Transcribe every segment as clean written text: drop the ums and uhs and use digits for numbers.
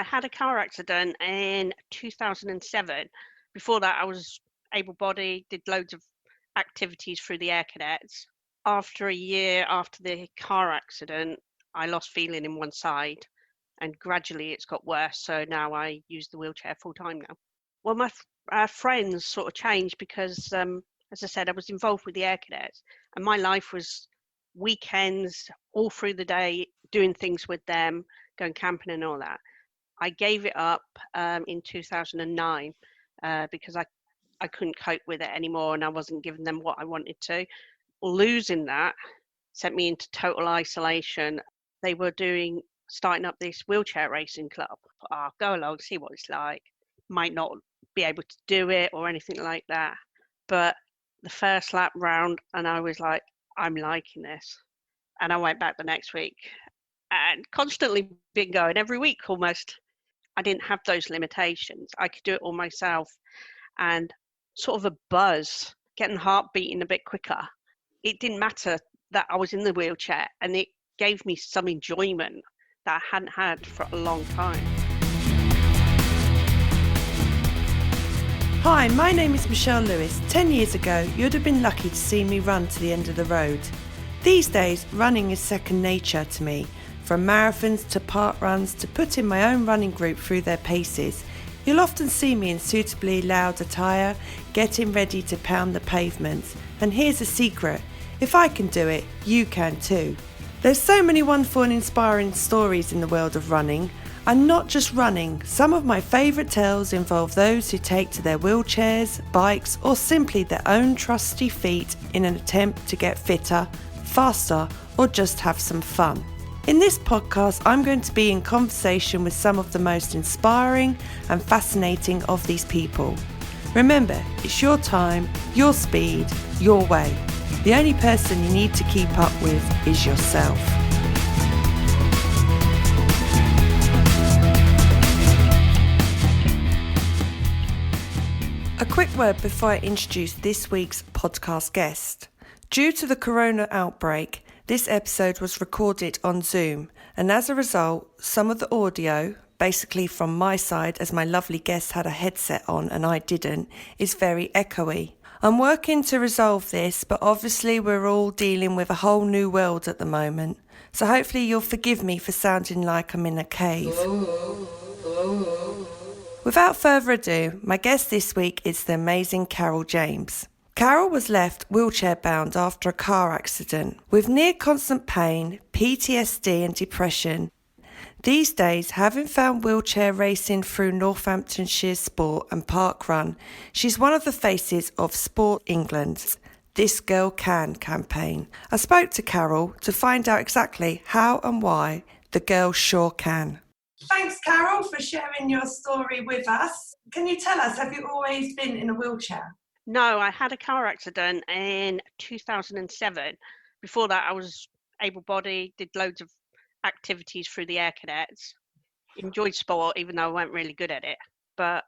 I had a car accident in 2007. Before that, I was able-bodied, did loads of activities through the Air Cadets. After a year after the car accident, I lost feeling in one side, and gradually it's got worse. So now I use the wheelchair full time now. Well, my friends sort of changed because, as I said, I was involved with the Air Cadets, and my life was weekends all through the day, doing things with them, going camping and all that. I gave it up in 2009 because I couldn't cope with it anymore and I wasn't giving them what I wanted to. Losing that sent me into total isolation. They were starting up this wheelchair racing club. I'll go along, see what it's like. Might not be able to do it or anything like that. But the first lap round, and I was like, I'm liking this. And I went back the next week and constantly been going every week almost. I didn't have those limitations. I could do it all myself and sort of a buzz, getting the heart beating a bit quicker. It didn't matter that I was in the wheelchair, and it gave me some enjoyment that I hadn't had for a long time. Hi, my name is Michelle Lewis. 10 years ago, you'd have been lucky to see me run to the end of the road. These days, running is second nature to me. From marathons to park runs to putting my own running group through their paces, you'll often see me in suitably loud attire, getting ready to pound the pavements. And here's a secret, if I can do it, you can too. There's so many wonderful and inspiring stories in the world of running. And not just running, some of my favourite tales involve those who take to their wheelchairs, bikes or simply their own trusty feet in an attempt to get fitter, faster or just have some fun. In this podcast, I'm going to be in conversation with some of the most inspiring and fascinating of these people. Remember, it's your time, your speed, your way. The only person you need to keep up with is yourself. A quick word before I introduce this week's podcast guest. Due to the corona outbreak, this episode was recorded on Zoom, and as a result, some of the audio, basically from my side as my lovely guest had a headset on and I didn't, is very echoey. I'm working to resolve this, but obviously we're all dealing with a whole new world at the moment, so hopefully you'll forgive me for sounding like I'm in a cave. Without further ado, my guest this week is the amazing Carole James. Carole was left wheelchair-bound after a car accident. With near-constant pain, PTSD and depression, these days, having found wheelchair racing through Northamptonshire Sport and Parkrun, she's one of the faces of Sport England's This Girl Can campaign. I spoke to Carole to find out exactly how and why the girl sure can. Thanks, Carole, for sharing your story with us. Can you tell us, have you always been in a wheelchair? No, I had a car accident in 2007. Before that, I was able-bodied, did loads of activities through the Air Cadets, enjoyed sport even though I weren't really good at it. But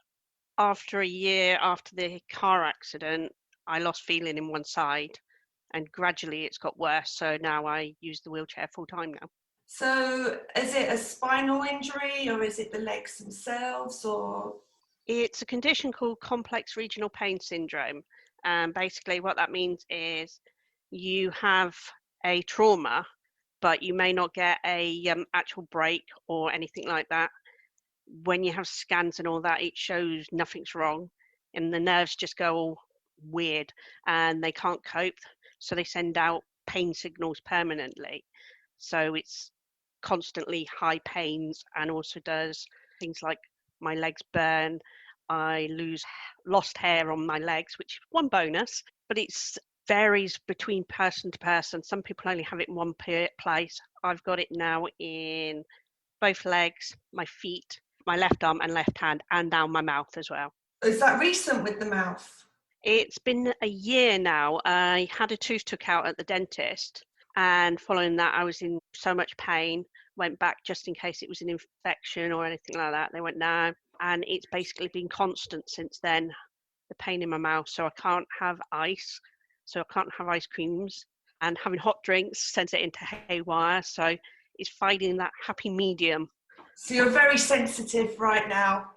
after a year after the car accident, I lost feeling in one side and gradually it's got worse. So now I use the wheelchair full time now. So is it a spinal injury or is it the legs themselves or? It's a condition called complex regional pain syndrome. And basically what that means is you have a trauma, but you may not get a actual break or anything like that. When you have scans and all that, it shows nothing's wrong and the nerves just go all weird and they can't cope. So they send out pain signals permanently. So it's constantly high pains and also does things like my legs burn. I lost hair on my legs, which is one bonus, but it varies between person to person. Some people only have it in one place. I've got it now in both legs, my feet, my left arm and left hand, and down my mouth as well. Is that recent with the mouth? It's been a year now. I had a tooth took out at the dentist, and following that, I was in so much pain. Went back just in case it was an infection or anything like that. They went, no. And it's basically been constant since then, the pain in my mouth. So I can't have ice. So I can't have ice creams. And having hot drinks sends it into haywire. So it's finding that happy medium So you're very sensitive right now.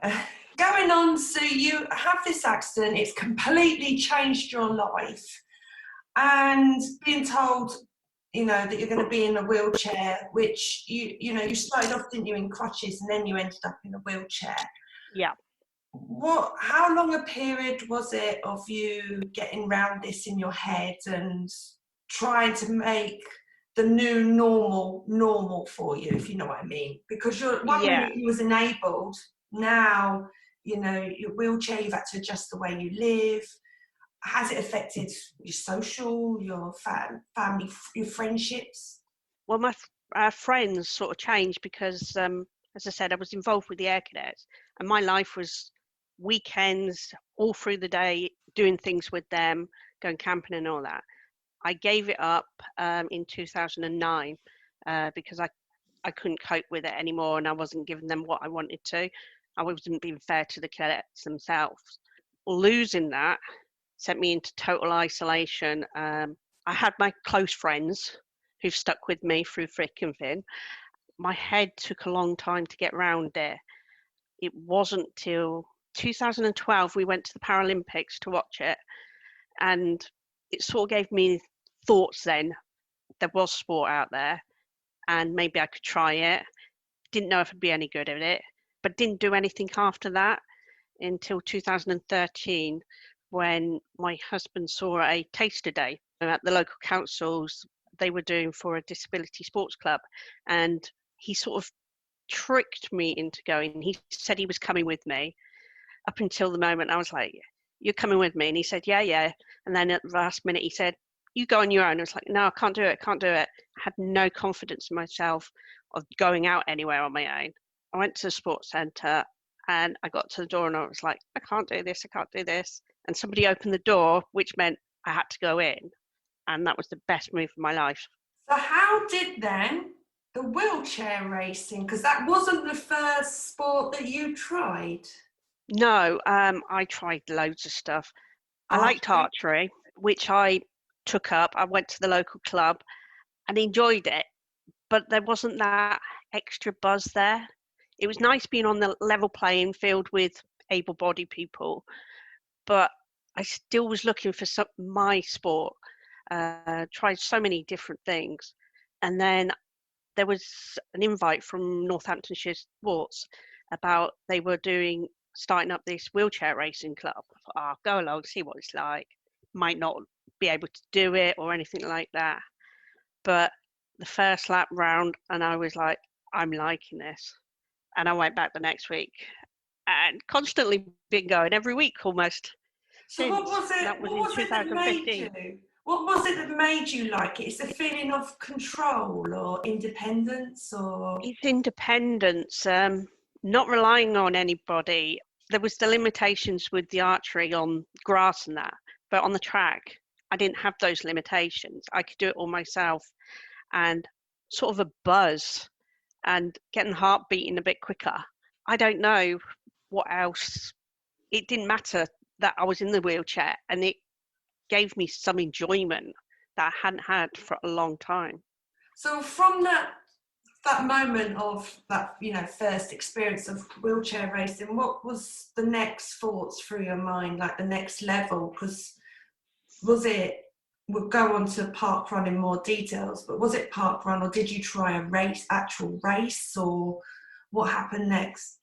Going on, so you have this accident, it's completely changed your life, and being told, that you're going to be in a wheelchair, which you started off, didn't you, in crutches, and then you ended up in a wheelchair. Yeah. How long a period was it of you getting round this in your head and trying to make the new normal for you, if you know what I mean? Because you're one Yeah. minute you was enabled, now your wheelchair, you've had to adjust the way you live. Has it affected your social, your family, your friendships? Well, my friends sort of changed because, as I said, I was involved with the Air Cadets, and my life was weekends all through the day, doing things with them, going camping and all that. I gave it up in 2009 because I couldn't cope with it anymore, and I wasn't giving them what I wanted to. I wasn't being fair to the cadets themselves. Losing that sent me into total isolation. I had my close friends who've stuck with me through thick and thin. My head took a long time to get round it. It wasn't till 2012 we went to the Paralympics to watch it, and it sort of gave me thoughts then. There was sport out there, and maybe I could try it. Didn't know if I'd be any good at it, but didn't do anything after that until 2013 when my husband saw a taster day at the local councils they were doing for a disability sports club, and he sort of tricked me into going. He said he was coming with me. Up until the moment I was like, you're coming with me? And he said, yeah. And then at the last minute he said, you go on your own. I was like, no, I can't do it. I had no confidence in myself of going out anywhere on my own. I went to the sports centre and I got to the door and I was like, I can't do this. And somebody opened the door, which meant I had to go in. And that was the best move of my life. So how did then the wheelchair racing, because that wasn't the first sport that you tried? No, I tried loads of stuff. I liked Archery? archery, which I took up. I went to the local club and enjoyed it, but there wasn't that extra buzz there. It was nice being on the level playing field with able-bodied people, but I still was looking for my sport. Tried so many different things, and then there was an invite from Northamptonshire Sports about they were starting up this wheelchair racing club. I thought, I'll go along, see what it's like. Might not be able to do it or anything like that, but the first lap round, and I was like, I'm liking this. And I went back the next week and constantly been going every week almost So what since. was it? That was What in was it that made 2015. you? What was it that made you like it? It's the feeling of control or independence, or It's independence, not relying on anybody. There was the limitations with the archery on grass and that, but on the track, I didn't have those limitations. I could do it all myself, and sort of a buzz and getting the heart beating a bit quicker. I don't know what else. It didn't matter that I was in the wheelchair, and it gave me some enjoyment that I hadn't had for a long time. so from that moment of that first experience of wheelchair racing, what was the next thoughts through your mind, like the next level? Because we'll go on to parkrun in more details, but was it parkrun, or did you try actual race, or what happened next?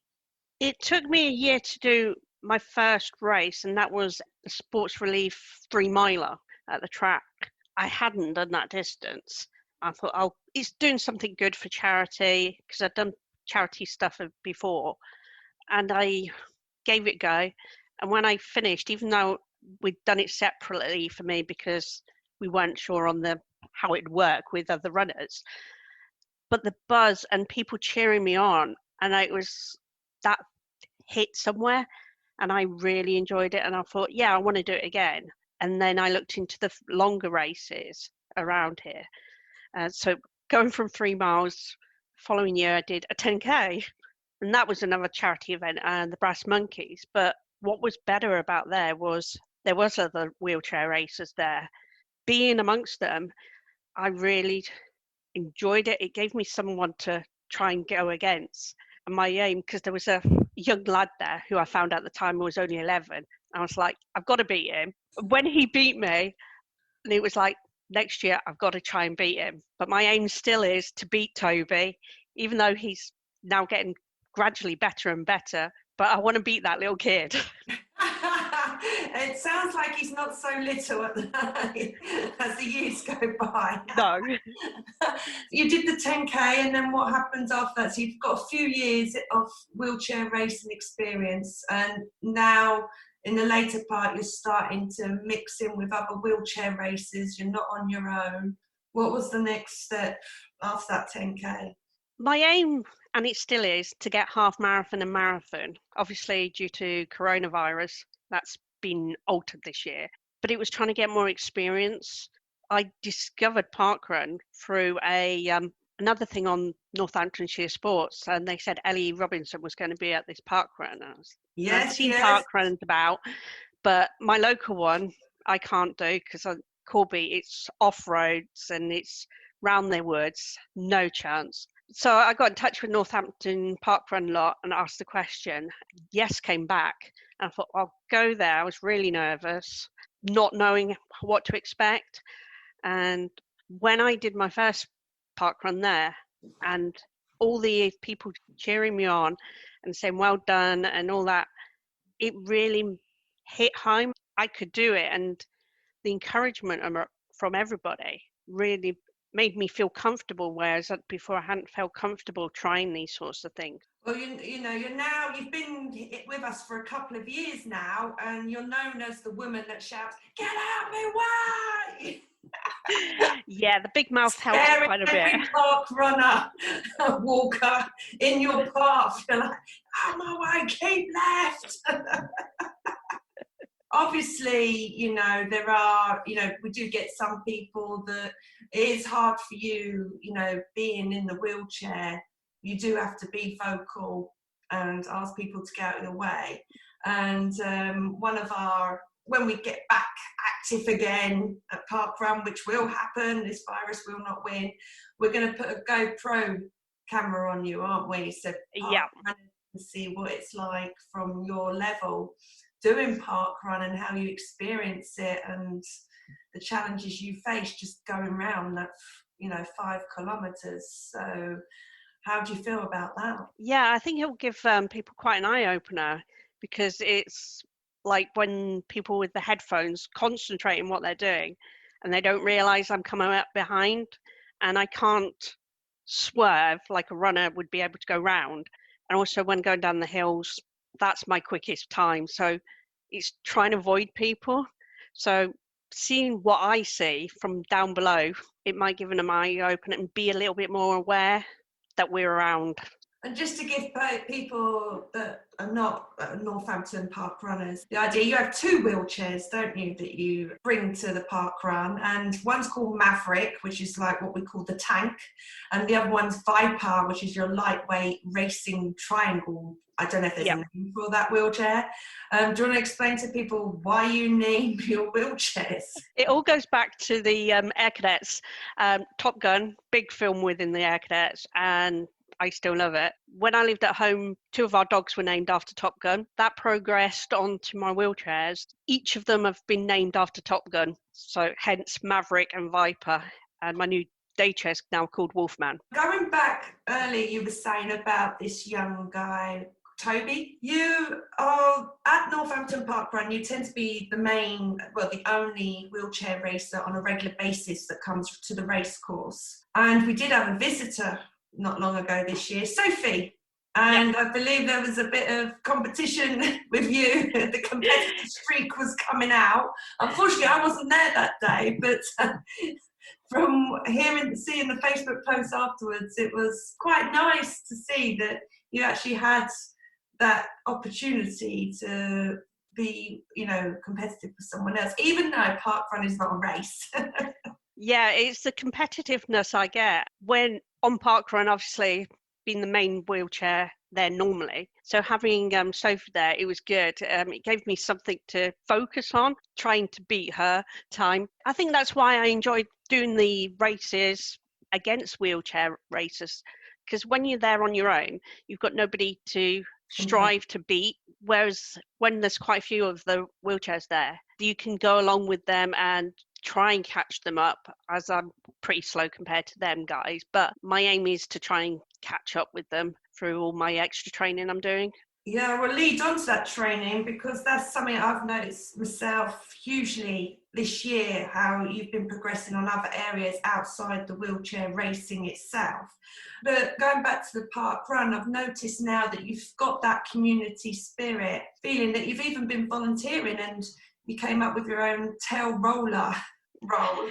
It took me a year to do my first race, and that was a sports relief 3 miler at the track. I hadn't done that distance. I thought, oh, it's doing something good for charity because I'd done charity stuff before, and I gave it a go. And when I finished, even though we'd done it separately for me because we weren't sure on how it'd work with other runners, but the buzz and people cheering me on, and it was that hit somewhere, and I really enjoyed it. And I thought, yeah, I want to do it again. And then I looked into the longer races around here. So going from 3 miles, following year I did a 10K, and that was another charity event and the Brass Monkeys. But what was better about there was other wheelchair racers there. Being amongst them, I really enjoyed it. It gave me someone to try and go against. And my aim, because there was a young lad there who I found out at the time was only 11, I was like, I've got to beat him. When he beat me, and it was like, next year I've got to try and beat him. But my aim still is to beat Toby, even though he's now getting gradually better and better. But I want to beat that little kid. It sounds like he's not so little as the years go by. No. You did the 10K, and then what happens after that? So you've got a few years of wheelchair racing experience, and now in the later part you're starting to mix in with other wheelchair races. You're not on your own. What was the next step after that 10K? My aim, and it still is, to get half marathon and marathon. Obviously, due to coronavirus, that's been altered this year. But it was trying to get more experience. I discovered parkrun through another thing on Northamptonshire Sports, and they said Ellie Robinson was going to be at this parkrun. I've seen parkruns about, but my local one I can't do because Corby, it's off roads and it's round their woods, no chance. So I got in touch with Northampton Parkrun lot and asked the question. Yes came back, and I thought I'll go there. I was really nervous, not knowing what to expect. And when I did my first parkrun there, and all the people cheering me on and saying well done and all that, it really hit home. I could do it, and the encouragement from everybody really made me feel comfortable, whereas before I hadn't felt comfortable trying these sorts of things. Well, you've been with us for a couple of years now, and you're known as the woman that shouts, "Get out my way!" Yeah, the big mouth helps quite a bit. Every park runner, walker in your path, you're like, "Out my way, keep left." Obviously, there are, we do get some people that it is hard for you, being in the wheelchair. You do have to be vocal and ask people to get out of the way. And when we get back active again at parkrun, which will happen, this virus will not win, we're going to put a GoPro camera on you, aren't we? So yeah, and see what it's like from your level doing parkrun and how you experience it and the challenges you face just going around that 5 kilometers. So how do you feel about that? Yeah, I think it will give people quite an eye-opener, because it's like when people with the headphones concentrating what they're doing and they don't realize I'm coming up behind, and I can't swerve like a runner would be able to go round. And also when going down the hills, that's my quickest time. So it's trying to avoid people. So seeing what I see from down below, it might give them an eye open and be a little bit more aware that we're around. And just to give people that are not Northampton park runners the idea, you have 2 wheelchairs, don't you, that you bring to the park run, and one's called Maverick, which is like what we call the tank, and the other one's Viper, which is your lightweight racing triangle. I don't know if there's a name for that wheelchair. Do you want to explain to people why you name your wheelchairs? It all goes back to the Air Cadets. Top Gun, big film within the Air Cadets, and I still love it. When I lived at home, 2 of our dogs were named after Top Gun. That progressed onto my wheelchairs. Each of them have been named after Top Gun, so hence Maverick and Viper. And my new day chair's now called Wolfman. Going back earlier, you were saying about this young guy, Toby. You are at Northampton Parkrun. You tend to be the only wheelchair racer on a regular basis that comes to the race course. And we did have a visitor not long ago this year, Sophie. And I believe there was a bit of competition with you. The competitive streak was coming out. Unfortunately, I wasn't there that day, but from seeing the Facebook post afterwards, it was quite nice to see that you actually had that opportunity to be, competitive with someone else, even though parkrun is not a race. Yeah, it's the competitiveness I get when on parkrun, obviously being the main wheelchair there normally. So having Sophie there, it was good. It gave me something to focus on, trying to beat her time. I think that's why I enjoyed doing the races against wheelchair racers, because when you're there on your own, you've got nobody to strive to beat. Whereas when there's quite a few of the wheelchairs there, you can go along with them and try and catch them up, as I'm pretty slow compared to them guys. But my aim is to try and catch up with them through all my extra training I'm doing. Yeah, we'll lead on to that training, because that's something I've noticed myself hugely this year, how you've been progressing on other areas outside the wheelchair racing itself. But going back to the park run, I've noticed now that you've got that community spirit, feeling that you've even been volunteering, and you came up with your own tail roller role.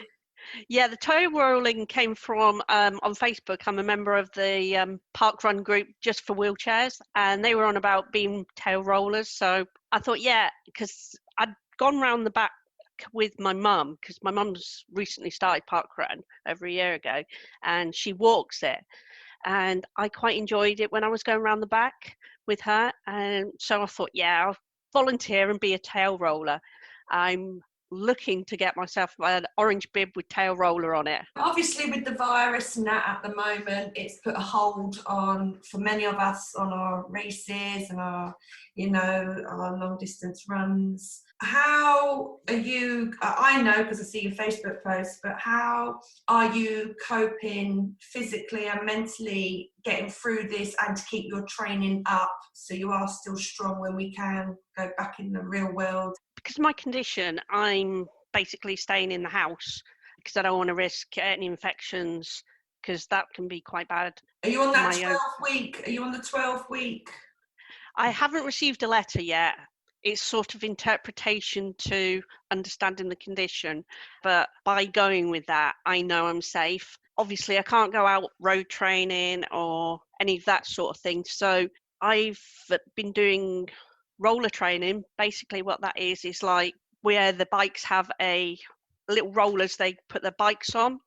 Yeah, the toe rolling came from on Facebook. I'm a member of the parkrun group just for wheelchairs, and they were on about being tail rollers. So I thought, yeah, because I'd gone round the back with my mum, because my mum's recently started parkrun over a year ago, and she walks it, and I quite enjoyed it when I was going around the back with her. And so I thought, yeah, I'll volunteer and be a tail roller. I'm looking to get myself an orange bib with tail roller on it. Obviously, with the virus and that at the moment, it's put a hold on, for many of us, on our races and our, our long distance runs. How are you, I know because I see your Facebook posts, but how are you coping physically and mentally, getting through this, and to keep your training up so you are still strong when we can go back in the real world? Because of my condition, I'm basically staying in the house because I don't want to risk any infections, because that can be quite bad. Are you on that 12th week? Are you on the 12th week? I haven't received a letter yet. It's sort of interpretation to understanding the condition. But by going with that, I know I'm safe. Obviously, I can't go out road training or any of that sort of thing. So I've been doing roller training. Basically what that is like where the bikes have a little rollers they put their bikes on.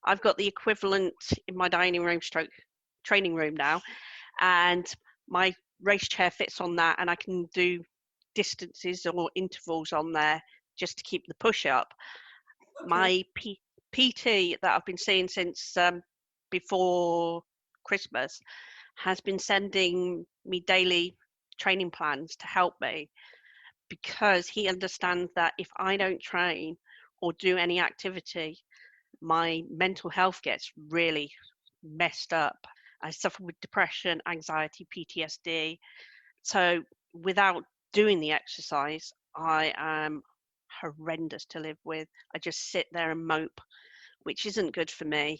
I've got the equivalent in my dining room stroke training room now, and my race chair fits on that, and I can do distances or intervals on there just to keep the push up. Okay. My PT that I've been seeing since before Christmas has been sending me daily training plans to help me, because he understands that if I don't train or do any activity, my mental health gets really messed up. I suffer with depression, anxiety, PTSD. So without doing the exercise, I am horrendous to live with. I just sit there and mope, which isn't good for me.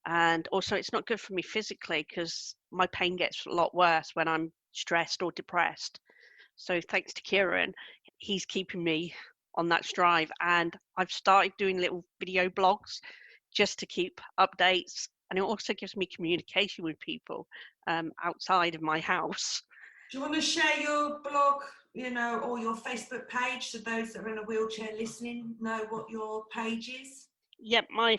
And also it's not good for me physically, because my pain gets a lot worse when I'm stressed or depressed. So thanks to Kieran, he's keeping me on that strive. And I've started doing little video blogs just to keep updates. And it also gives me communication with people outside of my house. Do you want to share your blog, or your Facebook page, so those that are in a wheelchair listening know what your page is? Yep, my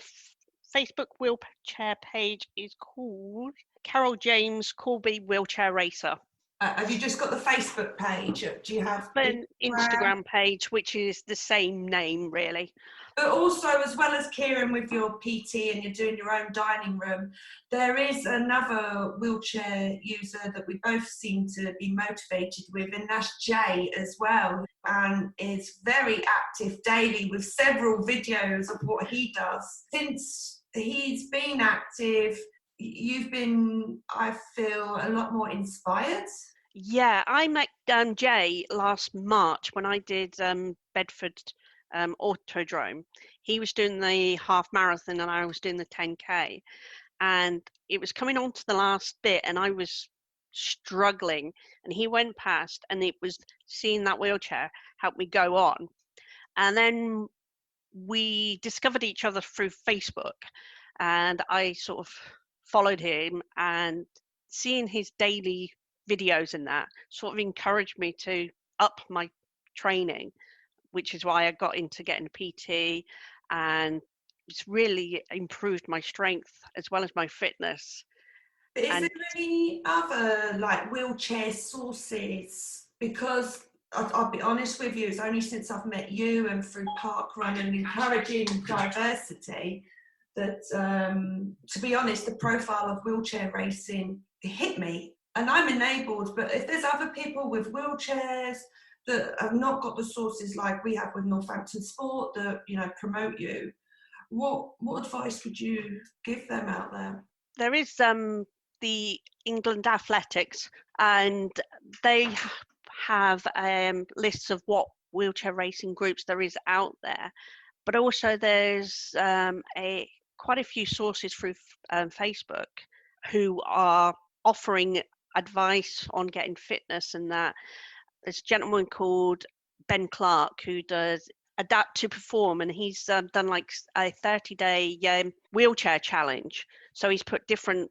Facebook wheelchair page is called Carole James Corby Wheelchair Racer. Have you just got the Facebook page? Do you have an Instagram page, which is the same name, really? But also, as well as Kieran with your PT and you're doing your own dining room, there is another wheelchair user that we both seem to be motivated with, and that's Jay as well, and is very active daily with several videos of what he does. Since he's been active, you've been, I feel, a lot more inspired. Yeah, I met Jay last March when I did Bedford Autodrome. He was doing the half marathon and I was doing the 10K, and it was coming on to the last bit and I was struggling, and he went past, and it was seeing that wheelchair helped me go on. And then we discovered each other through Facebook, and I sort of followed him, and seeing his daily videos and that sort of encouraged me to up my training, which is why I got into getting a PT, and it's really improved my strength as well as my fitness. But is there any other like wheelchair sources? Because I'll be honest with you, it's only since I've met you and through parkrun and encouraging diversity that, to be honest, the profile of wheelchair racing hit me. And I'm enabled, but if there's other people with wheelchairs that have not got the sources like we have with Northampton Sport that, you know, promote you, what advice would you give them out there? There is the England Athletics, and they have lists of what wheelchair racing groups there is out there. But also there's quite a few sources through Facebook who are offering advice on getting fitness and that. There's a gentleman called Ben Clark who does Adapt to Perform, and he's done like a 30-day wheelchair challenge. So he's put different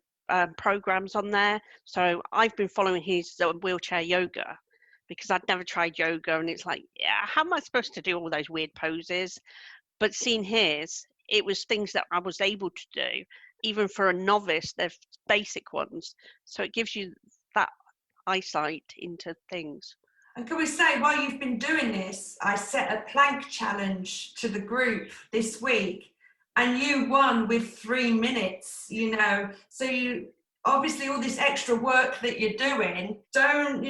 programs on there. So I've been following his wheelchair yoga because I'd never tried yoga, and it's like, yeah, how am I supposed to do all those weird poses? But seeing his, it was things that I was able to do, even for a novice. They're basic ones, so it gives you that eyesight into things. And can we say, while you've been doing this, I set a plank challenge to the group this week, and you won with 3 minutes, you know. So you obviously, all this extra work that you're doing, don't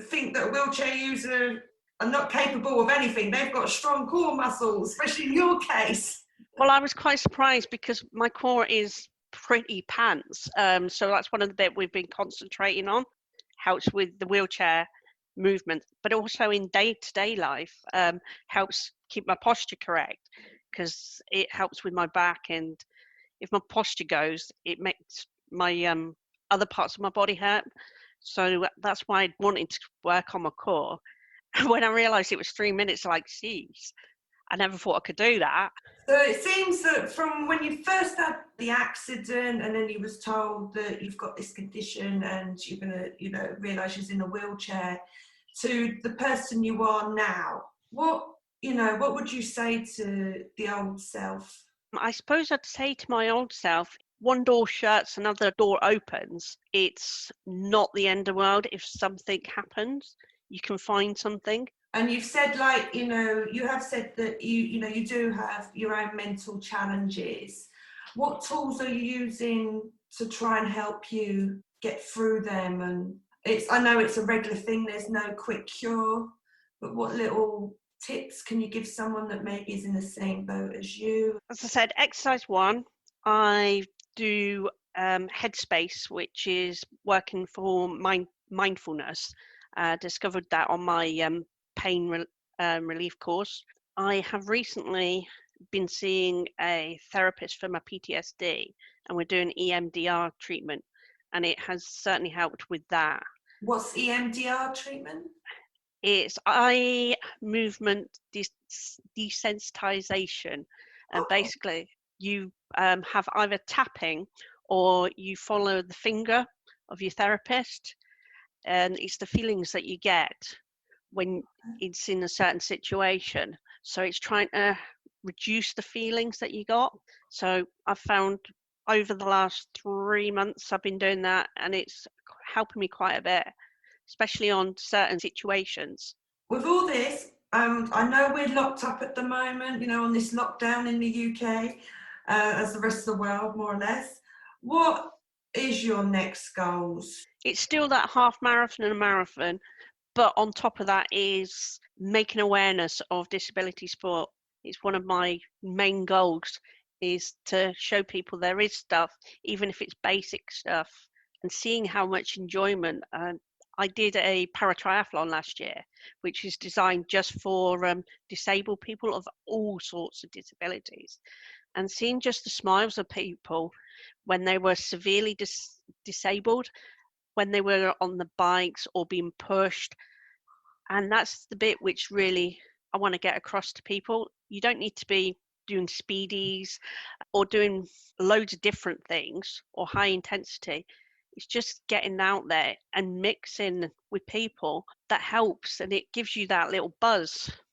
think that a wheelchair user are not capable of anything. They've got strong core muscles, especially in your case. Well, I was quite surprised because my core is pretty pants. So that's one of the bit we've been concentrating on. Helps with the wheelchair movement, but also in day-to-day life, helps keep my posture correct, because it helps with my back, and if my posture goes, it makes my other parts of my body hurt. So that's why I wanted to work on my core. And when I realized it was 3 minutes, like, geez, I never thought I could do that. So it seems that from when you first had the accident, and then you was told that you've got this condition and you're going to, realise you're in a wheelchair, to the person you are now, what would you say to the old self? I suppose I'd say to my old self, one door shuts, another door opens. It's not the end of the world. If something happens, you can find something. And you've said, like, you have said that you do have your own mental challenges. What tools are you using to try and help you get through them? And I know it's a regular thing, there's no quick cure, but what little tips can you give someone that maybe is in the same boat as you? As I said, exercise one, I do Headspace, which is working for mindfulness. Discovered that on my pain relief course. I have recently been seeing a therapist for my PTSD, and we're doing EMDR treatment, and it has certainly helped with that. What's EMDR treatment? It's eye movement desensitization, and basically you have either tapping or you follow the finger of your therapist, and it's the feelings that you get when it's in a certain situation. So it's trying to reduce the feelings that you got. So I've found over the last 3 months I've been doing that, and it's helping me quite a bit, especially on certain situations. With all this, I know we're locked up at the moment, on this lockdown in the UK, as the rest of the world, more or less. What is your next goals? It's still that half marathon and a marathon, but on top of that is making awareness of disability sport. It's one of my main goals, is to show people there is stuff, even if it's basic stuff, and seeing how much enjoyment. I did a para-triathlon last year, which is designed just for disabled people of all sorts of disabilities. And seeing just the smiles of people when they were severely disabled, when they were on the bikes or being pushed. And that's the bit which really I want to get across to people. You don't need to be doing speedies or doing loads of different things or high intensity. It's just getting out there and mixing with people that helps, and it gives you that little buzz.